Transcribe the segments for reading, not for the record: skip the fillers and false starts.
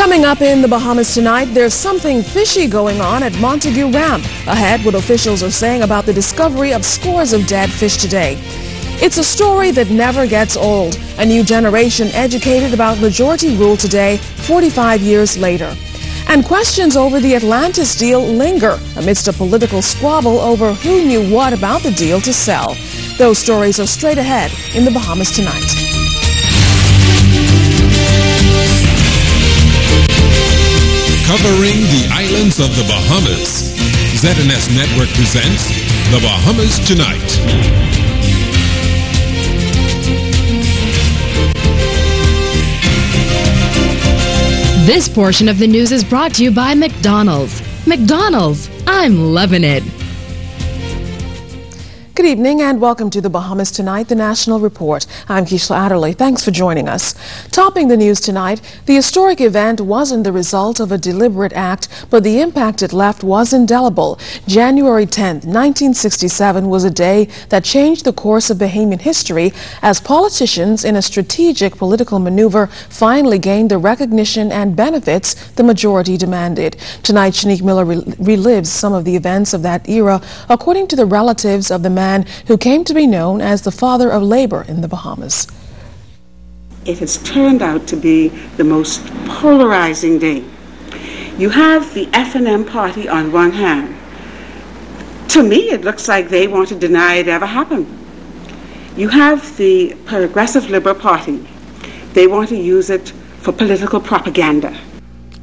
Coming up in the Bahamas tonight, there's something fishy going on at Montague Ramp. Ahead, what officials are saying about the discovery of scores of dead fish today. It's a story that never gets old. A new generation educated about majority rule today, 45 years later. And questions over the Atlantis deal linger amidst a political squabble over who knew what about the deal to sell. Those stories are straight ahead in the Bahamas tonight. Covering the islands of the Bahamas, ZNS Network presents The Bahamas Tonight. This portion of the news is brought to you by McDonald's. McDonald's, I'm loving it. Good evening and welcome to the Bahamas Tonight, the National Report. I'm Keishla Adderley. Thanks for joining us. Topping the news tonight, the historic event wasn't the result of a deliberate act, but the impact it left was indelible. January 10th, 1967 was a day that changed the course of Bahamian history as politicians in a strategic political maneuver finally gained the recognition and benefits the majority demanded. Tonight, Shanique Miller relives some of the events of that era according to the relatives of the man who came to be known as the father of labor in the Bahamas. It has turned out to be the most polarizing day. You have the F&M party on one hand. To me, it looks like they want to deny it ever happened. You have the Progressive Liberal Party. They want to use it for political propaganda.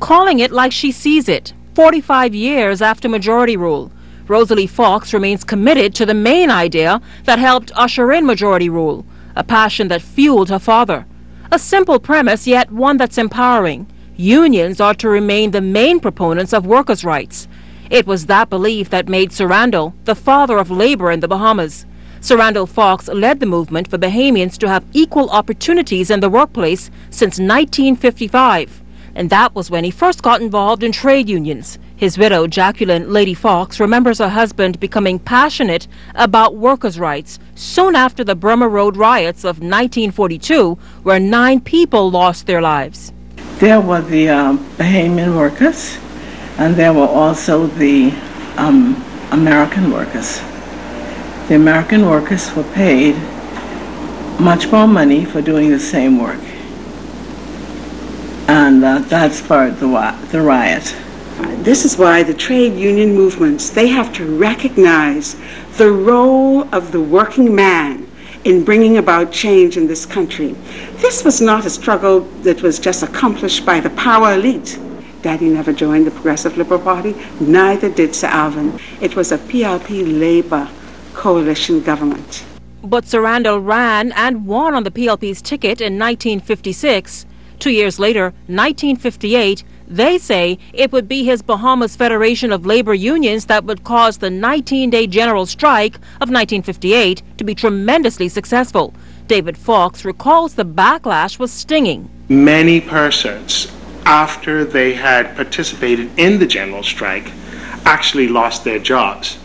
Calling it like she sees it, 45 years after majority rule. Rosalie Fox remains committed to the main idea that helped usher in majority rule, a passion that fueled her father. A simple premise, yet one that's empowering. Unions are to remain the main proponents of workers' rights. It was that belief that made Sir Randall the father of labor in the Bahamas. Sir Randall Fox led the movement for Bahamians to have equal opportunities in the workplace since 1955. And that was when he first got involved in trade unions. His widow, Jacqueline Lady Fox, remembers her husband becoming passionate about workers' rights soon after the Burma Road riots of 1942, where 9 people lost their lives. There were the Bahamian workers, and there were also the American workers. The American workers were paid much more money for doing the same work. And that sparked the riot. This is why the trade union movements, they have to recognize the role of the working man in bringing about change in this country. This was not a struggle that was just accomplished by the power elite. Daddy never joined the Progressive Liberal Party, neither did Sir Alvin. It was a PLP Labour coalition government. But Sir Randall ran and won on the PLP's ticket in 1956. 2 years later, 1958, they say it would be his Bahamas Federation of Labor Unions that would cause the 19-day general strike of 1958 to be tremendously successful. David Fox recalls the backlash was stinging. Many persons, after they had participated in the general strike, actually lost their jobs.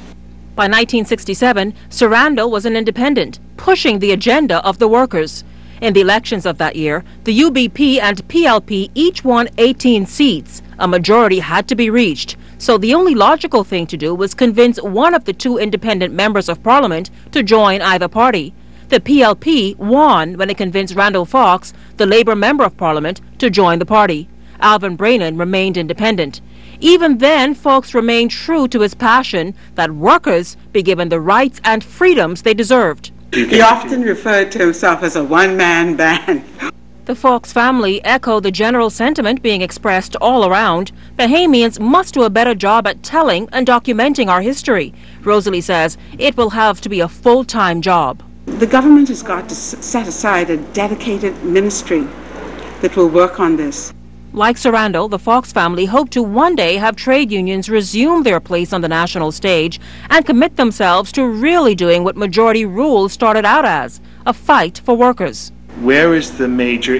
By 1967, Sir Randall was an independent, pushing the agenda of the workers. In the elections of that year, the UBP and PLP each won 18 seats. A majority had to be reached, so the only logical thing to do was convince one of the 2 independent members of Parliament to join either party. The PLP won when it convinced Randall Fox, the Labour Member of Parliament, to join the party. Alvin Brannan remained independent. Even then, Fox remained true to his passion that workers be given the rights and freedoms they deserved. He often referred to himself as a one-man band. The Fox family echo the general sentiment being expressed all around. Bahamians must do a better job at telling and documenting our history. Rosalie says it will have to be a full-time job. The government has got to set aside a dedicated ministry that will work on this. Like Sir Randall, the Fox family hope to one day have trade unions resume their place on the national stage and commit themselves to really doing what majority rule started out as, a fight for workers. Where is the major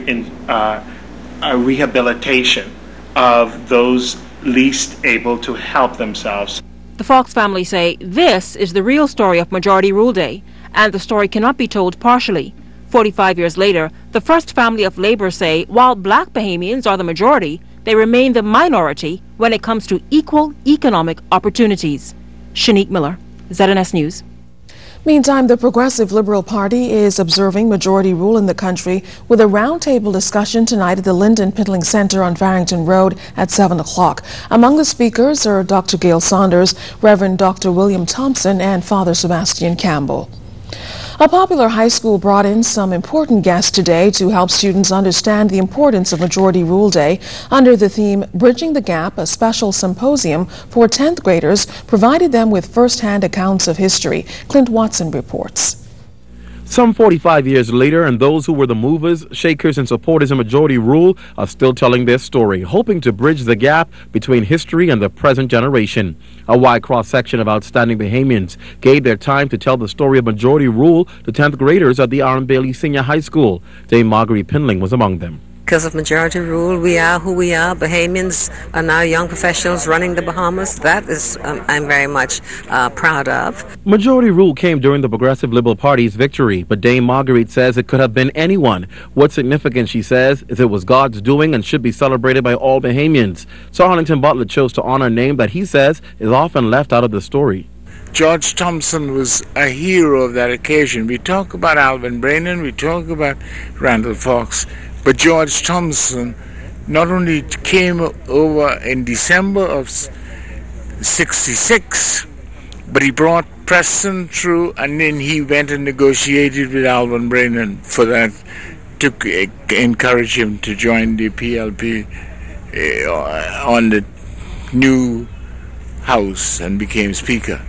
rehabilitation of those least able to help themselves? The Fox family say this is the real story of Majority Rule Day, and the story cannot be told partially. 45 years later, the First Family of Labour say while black Bahamians are the majority, they remain the minority when it comes to equal economic opportunities. Shanique Miller, ZNS News. Meantime, the Progressive Liberal Party is observing majority rule in the country with a roundtable discussion tonight at the Lyndon Pittling Center on Farrington Road at 7 o'clock. Among the speakers are Dr. Gail Saunders, Reverend Dr. William Thompson, and Father Sebastian Campbell. A popular high school brought in some important guests today to help students understand the importance of Majority Rule Day. Under the theme Bridging the Gap, a special symposium for 10th graders provided them with first-hand accounts of history. Clint Watson reports. Some 45 years later, and those who were the movers, shakers, and supporters of Majority Rule are still telling their story, hoping to bridge the gap between history and the present generation. A wide cross-section of outstanding Bahamians gave their time to tell the story of Majority Rule to 10th graders at the R.M. Bailey Senior High School. Dame Marguerite Pinling was among them. Because of Majority Rule, we are who we are. Bahamians are now young professionals running the Bahamas. That is, I'm very much proud of. Majority Rule came during the Progressive Liberal Party's victory, but Dame Marguerite says it could have been anyone. What's significant, she says, is it was God's doing and should be celebrated by all Bahamians. Sir Harlington Butler chose to honor a name that he says is often left out of the story. George Thompson was a hero of that occasion. We talk about Alvin Brannan, we talk about Randall Fox, but George Thompson not only came over in December of 66, but he brought Preston through, and then he went and negotiated with Alvin Brannan for that, to encourage him to join the PLP on the new House, and became Speaker.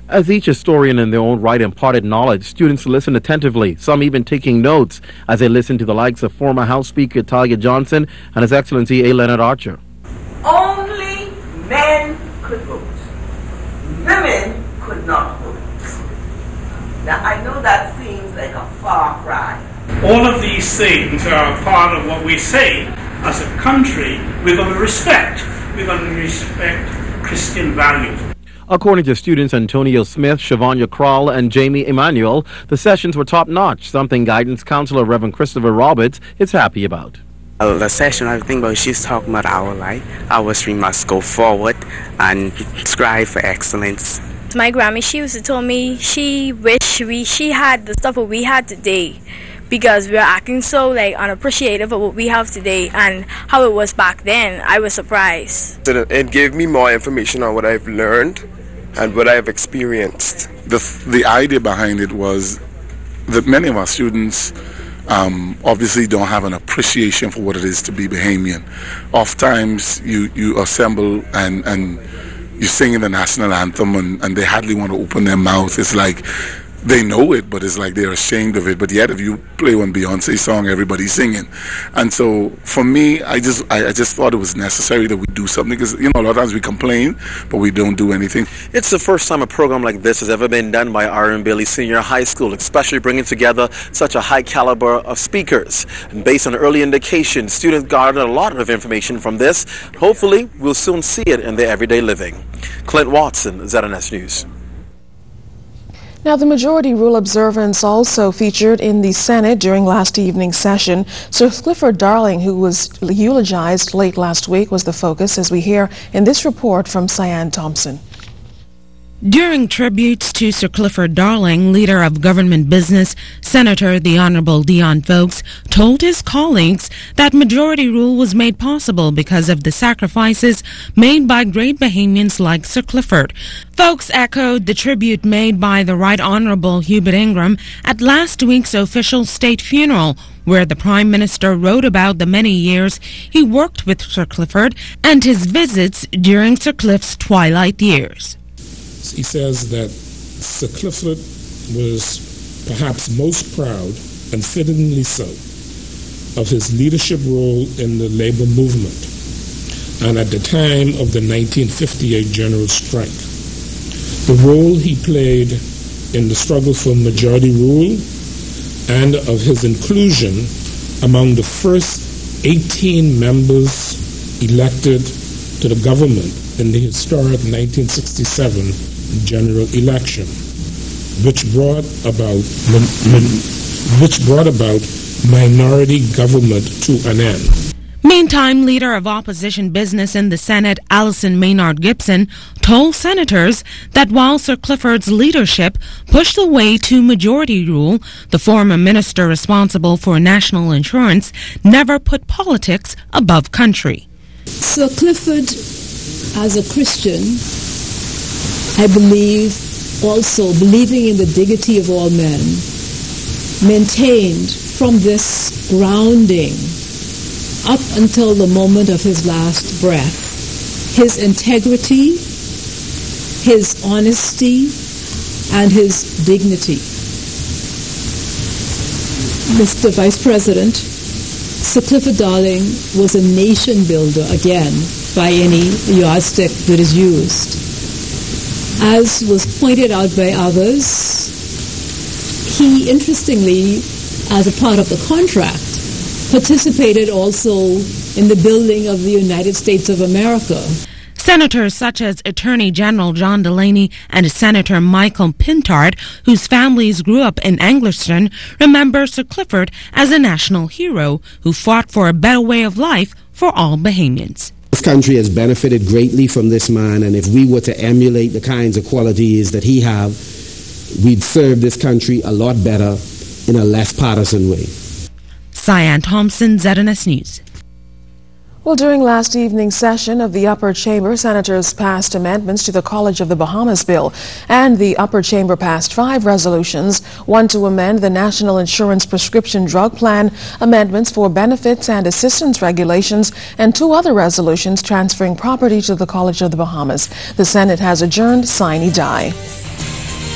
As each historian in their own right imparted knowledge, students listened attentively, some even taking notes as they listened to the likes of former House Speaker Talia Johnson and His Excellency A. Leonard Archer. Only men could vote. Women could not vote. Now, I know that seems like a far cry. All of these things are part of what we say as a country we're going to respect. We're going to respect Christian values. According to students Antonio Smith, Shavanya Krall, and Jamie Emanuel, the sessions were top-notch, something guidance counselor Reverend Christopher Roberts is happy about. The session, I think, she's talking about our life. Our stream must go forward and strive for excellence. My grandma, she used to tell me she wished she had the stuff that we had today, because we are acting so unappreciative of what we have today and how it was back then. I was surprised. It gave me more information on what I've learned and what I've experienced. The idea behind it was that many of our students obviously don't have an appreciation for what it is to be Bahamian. Oftentimes you assemble and you sing the national anthem and they hardly want to open their mouth. It's like they know it, but it's like they're ashamed of it. But yet, if you play one Beyonce song, everybody's singing. And so, for me, I just thought it was necessary that we do something, because a lot of times we complain, but we don't do anything. It's the first time a program like this has ever been done by R.M. Bailey Senior High School, especially bringing together such a high caliber of speakers. And based on early indications, students garnered a lot of information from this. Hopefully, we'll soon see it in their everyday living. Clint Watson, ZNS News. Now, the Majority Rule observance also featured in the Senate during last evening's session. Sir Clifford Darling, who was eulogized late last week, was the focus, as we hear in this report from Cyan Thompson. During tributes to Sir Clifford Darling, leader of government business, Senator the Honorable Dion Fowlkes told his colleagues that Majority Rule was made possible because of the sacrifices made by great Bahamians like Sir Clifford. Fowlkes echoed the tribute made by the Right Honorable Hubert Ingram at last week's official state funeral, where the Prime Minister wrote about the many years he worked with Sir Clifford and his visits during Sir Cliff's twilight years. He says that Sir Clifford was perhaps most proud, and fittingly so, of his leadership role in the labor movement and at the time of the 1958 general strike. The role he played in the struggle for majority rule and of his inclusion among the first 18 members elected to the government in the historic 1967 general election, which brought about minority government to an end. Meantime, leader of opposition business in the Senate, Allison Maynard Gibson, told senators that while Sir Clifford's leadership pushed the way to majority rule, the former minister responsible for national insurance never put politics above country. Sir Clifford, as a Christian, I believe also believing in the dignity of all men, maintained from this grounding up until the moment of his last breath, his integrity, his honesty, and his dignity. Mr. Vice President, Sir Clifford Darling was a nation builder, again, by any yardstick that is used. As was pointed out by others, he, interestingly, as a part of the contract, participated also in the building of the United States of America. Senators such as Attorney General John Delaney and Senator Michael Pintard, whose families grew up in Anglerston, remember Sir Clifford as a national hero who fought for a better way of life for all Bahamians. This country has benefited greatly from this man, and if we were to emulate the kinds of qualities that he have, we'd serve this country a lot better in a less partisan way. Cyan Thompson, ZNS News. Well, during last evening's session of the Upper Chamber, senators passed amendments to the College of the Bahamas bill, and the Upper Chamber passed 5 resolutions, one to amend the National Insurance Prescription Drug Plan, amendments for benefits and assistance regulations, and 2 other resolutions transferring property to the College of the Bahamas. The Senate has adjourned sine die.